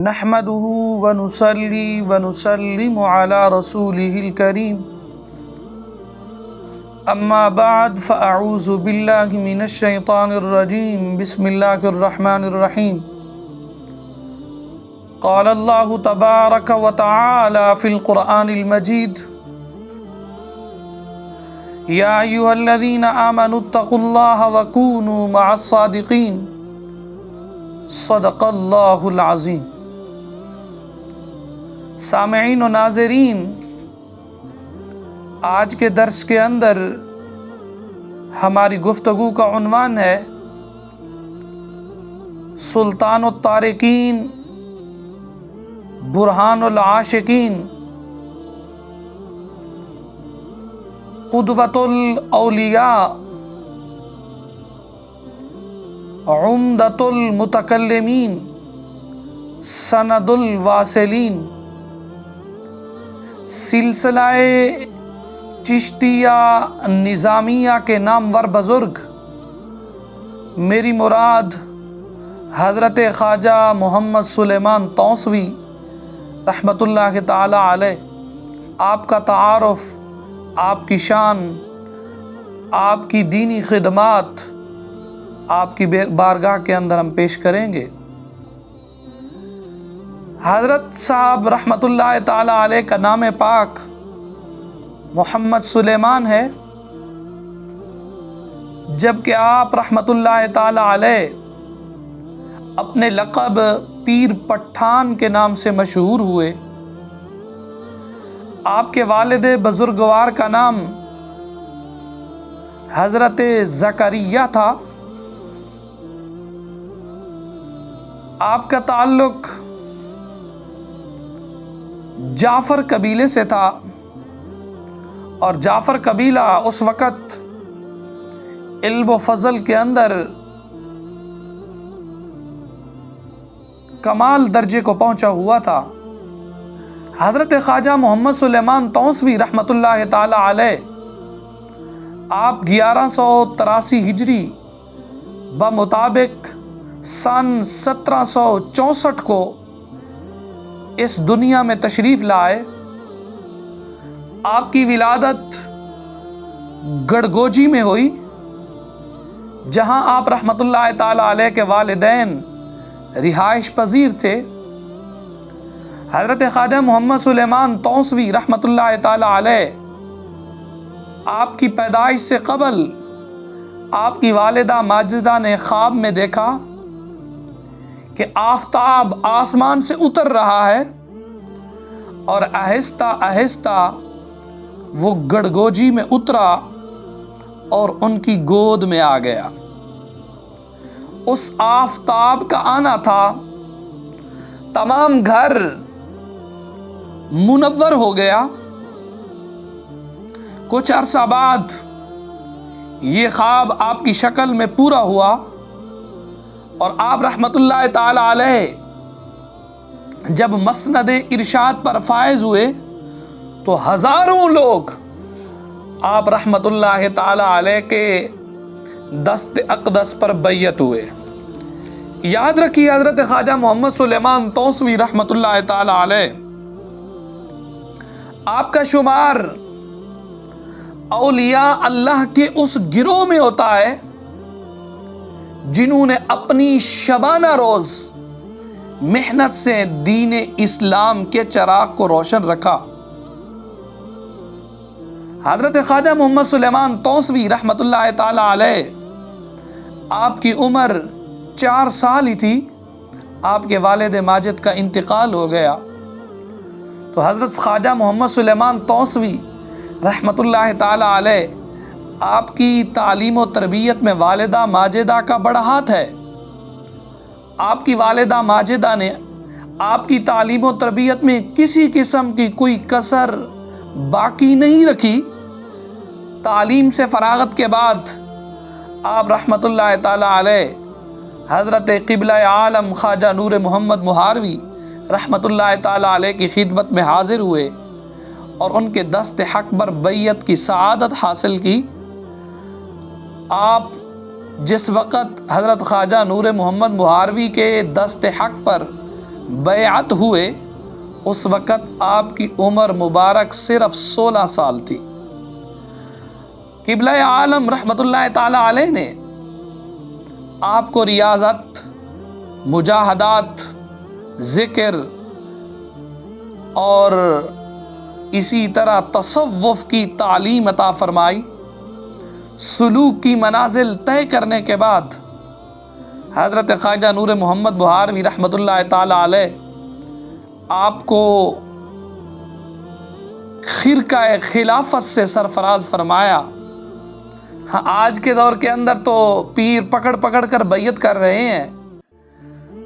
نحمده ونصلي ونسلم على رسوله الكريم أما بعد فأعوذ بالله من الشيطان الرجيم بسم الله الرحمن الرحيم قال الله تبارك وتعالى في القرآن المجيد يا أيها الذين آمنوا اتقوا الله وكونوا مع الصادقين صدق اللہ العظیم۔ سامعین و ناظرین، آج کے درس کے اندر ہماری گفتگو کا عنوان ہے سلطان الطارقین برہان العاشقین قدوۃ الاولیاء عمدۃ المتکلمین سند الواصلین، سلسلہ چشتیہ نظامیہ کے نامور بزرگ میری مراد حضرت خواجہ محمد سلیمان توسوی رحمۃ اللہ تعالی علیہ، آپ کا تعارف، آپ کی شان، آپ کی دینی خدمات آپ کی بارگاہ کے اندر ہم پیش کریں گے۔ حضرت صاحب رحمۃ اللہ تعالی علیہ کا نام پاک محمد سلیمان ہے، جبکہ آپ رحمۃ اللہ تعالی علیہ اپنے لقب پیر پٹھان کے نام سے مشہور ہوئے۔ آپ کے والد بزرگوار کا نام حضرت زکریا تھا۔ آپ کا تعلق جعفر قبیلے سے تھا، اور جعفر قبیلہ اس وقت علم و فضل کے اندر کمال درجے کو پہنچا ہوا تھا۔ حضرت خواجہ محمد سلیمان توسوی رحمۃ اللہ تعالی علیہ آپ 1183 ہجری بمطابق سن 1764 کو اس دنیا میں تشریف لائے۔ آپ کی ولادت گڑگوجی میں ہوئی، جہاں آپ رحمۃ اللہ تعالی علیہ کے والدین رہائش پذیر تھے۔ حضرت خواجہ محمد سلیمان توسوی رحمۃ اللہ تعالی علیہ آپ کی پیدائش سے قبل آپ کی والدہ ماجدہ نے خواب میں دیکھا کہ آفتاب آسمان سے اتر رہا ہے، اور آہستہ آہستہ وہ گڑگوجی میں اترا اور ان کی گود میں آ گیا۔ اس آفتاب کا آنا تھا، تمام گھر منور ہو گیا۔ کچھ عرصہ بعد یہ خواب آپ کی شکل میں پورا ہوا، اور آپ رحمت اللہ تعالی علیہ جب مسند ارشاد پر فائز ہوئے تو ہزاروں لوگ آپ رحمت اللہ تعالی علیہ کے دست اقدس پر بیعت ہوئے۔ یاد رکھیے، حضرت خواجہ محمد سلیمان توسوی رحمت اللہ تعالی علیہ آپ کا شمار اولیاء اللہ کے اس گروہ میں ہوتا ہے جنہوں نے اپنی شبانہ روز محنت سے دین اسلام کے چراغ کو روشن رکھا۔ حضرت خواجہ محمد سلیمان توسوی رحمت اللہ تعالی علیہ آپ کی عمر 4 سال ہی تھی، آپ کے والد ماجد کا انتقال ہو گیا۔ تو حضرت خواجہ محمد سلیمان توسوی رحمت اللہ تعالی علیہ آپ کی تعلیم و تربیت میں والدہ ماجدہ کا بڑا ہاتھ ہے۔ آپ کی والدہ ماجدہ نے آپ کی تعلیم و تربیت میں کسی قسم کی کوئی کسر باقی نہیں رکھی۔ تعلیم سے فراغت کے بعد آپ رحمت اللہ تعالی علیہ حضرت قبلہ عالم خواجہ نور محمد مہاروی رحمت اللہ تعالی علیہ کی خدمت میں حاضر ہوئے، اور ان کے دست حق پر بیعت کی سعادت حاصل کی۔ آپ جس وقت حضرت خواجہ نور محمد مہاروی کے دست حق پر بیعت ہوئے اس وقت آپ کی عمر مبارک صرف 16 سال تھی۔ قبلہ عالم رحمۃ اللہ تعالی علیہ نے آپ کو ریاضت، مجاہدات، ذکر اور اسی طرح تصوف کی تعلیم عطا فرمائی۔ سلوک کی منازل طے کرنے کے بعد حضرت خواجہ نور محمد بہاروی رحمۃ اللہ تعالی علیہ آپ کو خرقہ خلافت سے سرفراز فرمایا۔ ہاں، آج کے دور کے اندر تو پیر پکڑ پکڑ کر بیعت کر رہے ہیں،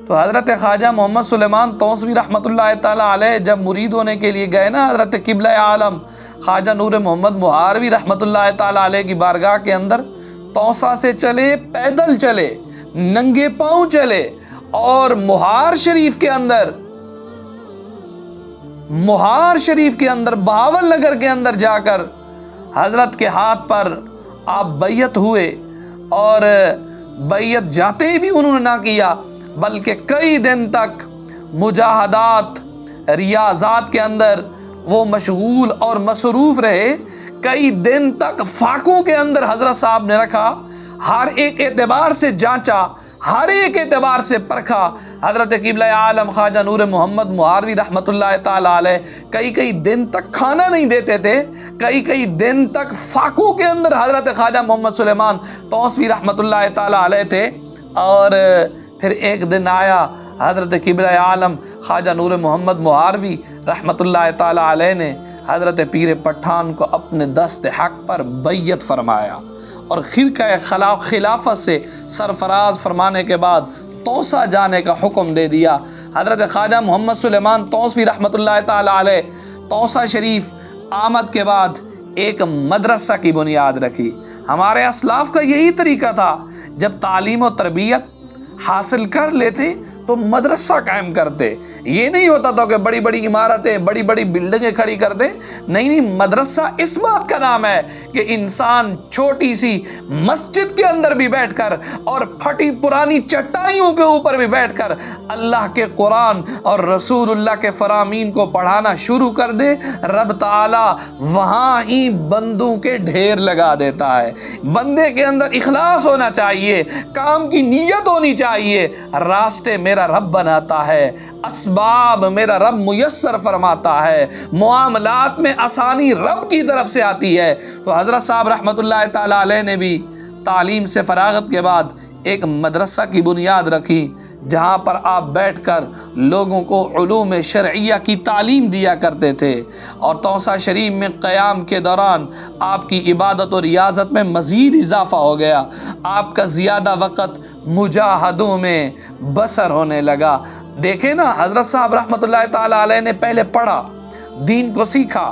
تو حضرت خواجہ محمد سلیمان توسوی رحمۃ اللہ تعالی علیہ جب مرید ہونے کے لیے گئے نا حضرت قبلہ عالم خواجہ نور محمد بہاروی رحمۃ اللہ تعالی علیہ کی بارگاہ کے اندر، توسا سے چلے، پیدل چلے، ننگے پاؤں چلے، اور مہار شریف کے اندر بہاول نگر کے اندر جا کر حضرت کے ہاتھ پر آپ بیعت ہوئے، اور بیعت جاتے بھی انہوں نے نہ کیا بلکہ کئی دن تک مجاہدات، ریاضات کے اندر وہ مشغول اور مصروف رہے۔ کئی دن تک فاقوں کے اندر حضرت صاحب نے رکھا، ہر ایک اعتبار سے جانچا، ہر ایک اعتبار سے پرکھا۔ حضرت قبلہ عالم خواجہ نور محمد بہاروی رحمۃ اللہ تعالی علیہ کئی دن تک کھانا نہیں دیتے تھے، کئی دن تک فاقوں کے اندر حضرت خواجہ محمد سلیمان توسوی رحمۃ اللہ تعالی علیہ تھے۔ اور پھر ایک دن آیا، حضرت قبلہ عالم خواجہ نور محمد بہاروی رحمۃ اللہ تعالی علیہ نے حضرت پیر پٹھان کو اپنے دست حق پر بیعت فرمایا، اور خرقہ خلافت سے سرفراز فرمانے کے بعد توسا جانے کا حکم دے دیا۔ حضرت خواجہ محمد سلیمان توسوی رحمۃ اللہ تعالی علیہ توسا شریف آمد کے بعد ایک مدرسہ کی بنیاد رکھی۔ ہمارے اسلاف کا یہی طریقہ تھا، جب تعلیم و تربیت حاصل کر لیتے تو مدرسہ قائم کرتے۔ یہ نہیں ہوتا تھا کہ بڑی بڑی عمارتیں، بڑی بڑی بلڈنگیں کھڑی کر دے، نہیں، مدرسہ اس بات کا نام ہے کہ انسان چھوٹی سی مسجد کے اندر بھی بیٹھ کر اور پھٹی پرانی چٹائیوں کے اوپر بھی بیٹھ کر اللہ کے قرآن اور رسول اللہ کے فرامین کو پڑھانا شروع کر دے، رب تعالی وہاں ہی بندوں کے ڈھیر لگا دیتا ہے۔ بندے کے اندر اخلاص ہونا چاہیے، کام کی نیت ہونی چاہیے، راستے میرا رب بناتا ہے، اسباب میرا رب میسر فرماتا ہے، معاملات میں آسانی رب کی طرف سے آتی ہے۔ تو حضرت صاحب رحمۃ اللہ تعالی علیہ نے بھی تعلیم سے فراغت کے بعد ایک مدرسہ کی بنیاد رکھی، جہاں پر آپ بیٹھ کر لوگوں کو علوم شرعیہ کی تعلیم دیا کرتے تھے۔ اور توسا شریف میں قیام کے دوران آپ کی عبادت و ریاضت میں مزید اضافہ ہو گیا، آپ کا زیادہ وقت مجاہدوں میں بسر ہونے لگا۔ دیکھیں نا، حضرت صاحب رحمۃ اللہ تعالی علیہ نے پہلے پڑھا، دین کو سیکھا،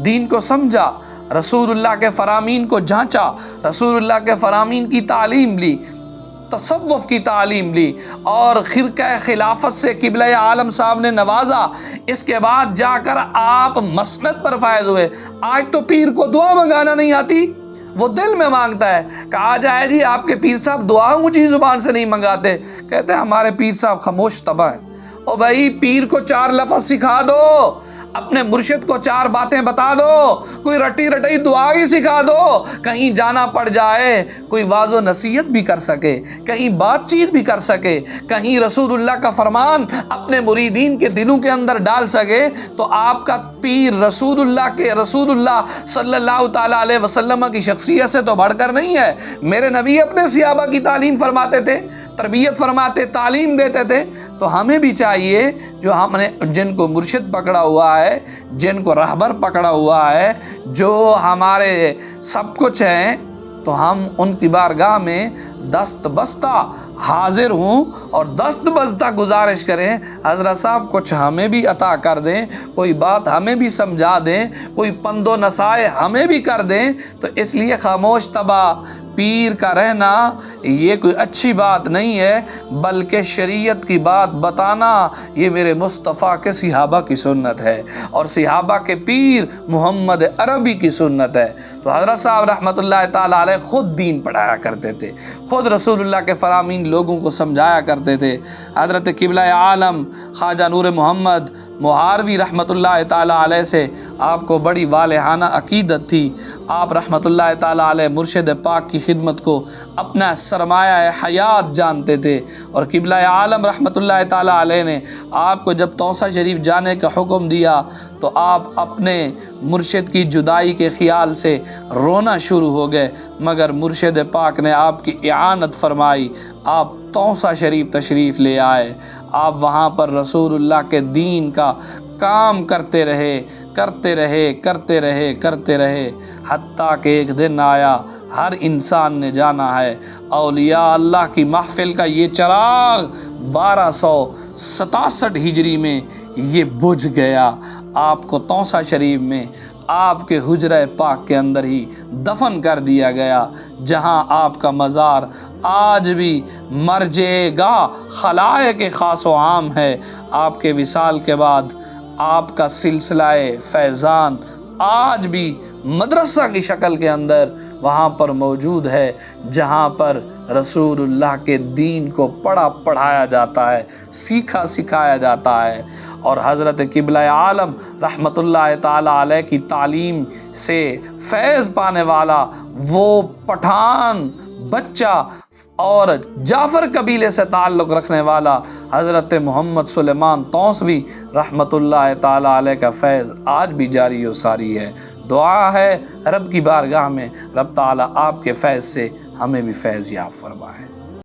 دین کو سمجھا، رسول اللہ کے فرامین کو جانچا، رسول اللہ کے فرامین کی تعلیم لی، تصوف کی تعلیم لی، اور خرقہ خلافت سے قبلہ عالم صاحب نے نوازا۔ اس کے بعد جا کر آپ مسند پر فائز ہوئے۔ آج تو پیر کو دعا منگانا نہیں آتی، وہ دل میں مانگتا ہے۔ کہا جائے جی آپ کے پیر صاحب دعا اونچی زبان سے نہیں منگاتے، کہتے ہیں ہمارے پیر صاحب خاموش طبع ہیں۔ او بھائی، پیر کو 4 لفظ سکھا دو، اپنے مرشد کو 4 باتیں بتا دو، کوئی رٹی رٹی دعا ہی سکھا دو، کہیں جانا پڑ جائے کوئی واعظ و نصیحت بھی کر سکے، کہیں بات چیت بھی کر سکے، کہیں رسول اللہ کا فرمان اپنے مریدین کے دلوں کے اندر ڈال سکے، تو آپ کا پیر رسول اللہ صلی اللہ تعالی علیہ وسلم کی شخصیت سے تو بڑھ کر نہیں ہے۔ میرے نبی اپنے صحابہ کی تعلیم فرماتے تھے، تربیت فرماتے، تعلیم دیتے تھے۔ تو ہمیں بھی چاہیے، جو ہم نے جن کو مرشد پکڑا ہوا ہے، جن کو رہبر پکڑا ہوا ہے، جو ہمارے سب کچھ ہیں، تو ہم ان کی بارگاہ میں دست بستہ حاضر ہوں اور دست بستہ گزارش کریں، حضرت صاحب کچھ ہمیں بھی عطا کر دیں، کوئی بات ہمیں بھی سمجھا دیں، کوئی پند و نصائح ہمیں بھی کر دیں۔ تو اس لیے خاموش طبع پیر کا رہنا یہ کوئی اچھی بات نہیں ہے، بلکہ شریعت کی بات بتانا یہ میرے مصطفیٰ کے صحابہ کی سنت ہے، اور صحابہ کے پیر محمد عربی کی سنت ہے۔ تو حضرت صاحب رحمۃ اللہ تعالی علیہ خود دین پڑھایا کرتے تھے، خود رسول اللہ کے فرامین لوگوں کو سمجھایا کرتے تھے۔ حضرت قبلہ عالم خواجہ نور محمد مہاروی رحمۃ اللہ تعالیٰ علیہ سے آپ کو بڑی والہانہ عقیدت تھی۔ آپ رحمۃ اللہ تعالیٰ علیہ مرشد پاک کی خدمت کو اپنا سرمایہ حیات جانتے تھے، اور قبلہ عالم رحمۃ اللہ تعالیٰ علیہ نے آپ کو جب توسہ شریف جانے کا حکم دیا تو آپ اپنے مرشد کی جدائی کے خیال سے رونا شروع ہو گئے، مگر مرشد پاک نے آپ کی اعانت فرمائی۔ آپ توسہ شریف تشریف لے آئے، آپ وہاں پر رسول اللہ کے دین کا کام کرتے رہے حتیٰ کہ ایک دن آیا، ہر انسان نے جانا ہے، اولیاء اللہ کی محفل کا یہ چراغ 1267 ہجری میں یہ بجھ گیا۔ آپ کو توسہ شریف میں آپ کے حجرہ پاک کے اندر ہی دفن کر دیا گیا، جہاں آپ کا مزار آج بھی مرجع گاہ خلائق خاص و عام ہے۔ آپ کے وصال کے بعد آپ کا سلسلہ فیضان آج بھی مدرسہ کی شکل کے اندر وہاں پر موجود ہے، جہاں پر رسول اللہ کے دین کو پڑھایا جاتا ہے، سکھایا جاتا ہے۔ اور حضرت قبلہ عالم رحمۃ اللہ تعالیٰ علیہ کی تعلیم سے فیض پانے والا وہ پٹھان بچہ اور جعفر قبیلے سے تعلق رکھنے والا حضرت محمد سلیمان توسوی رحمۃ اللہ تعالیٰ علیہ کا فیض آج بھی جاری و ساری ہے۔ دعا ہے رب کی بارگاہ میں رب تعالیٰ آپ کے فیض سے ہمیں بھی فیض یاب فرمائے۔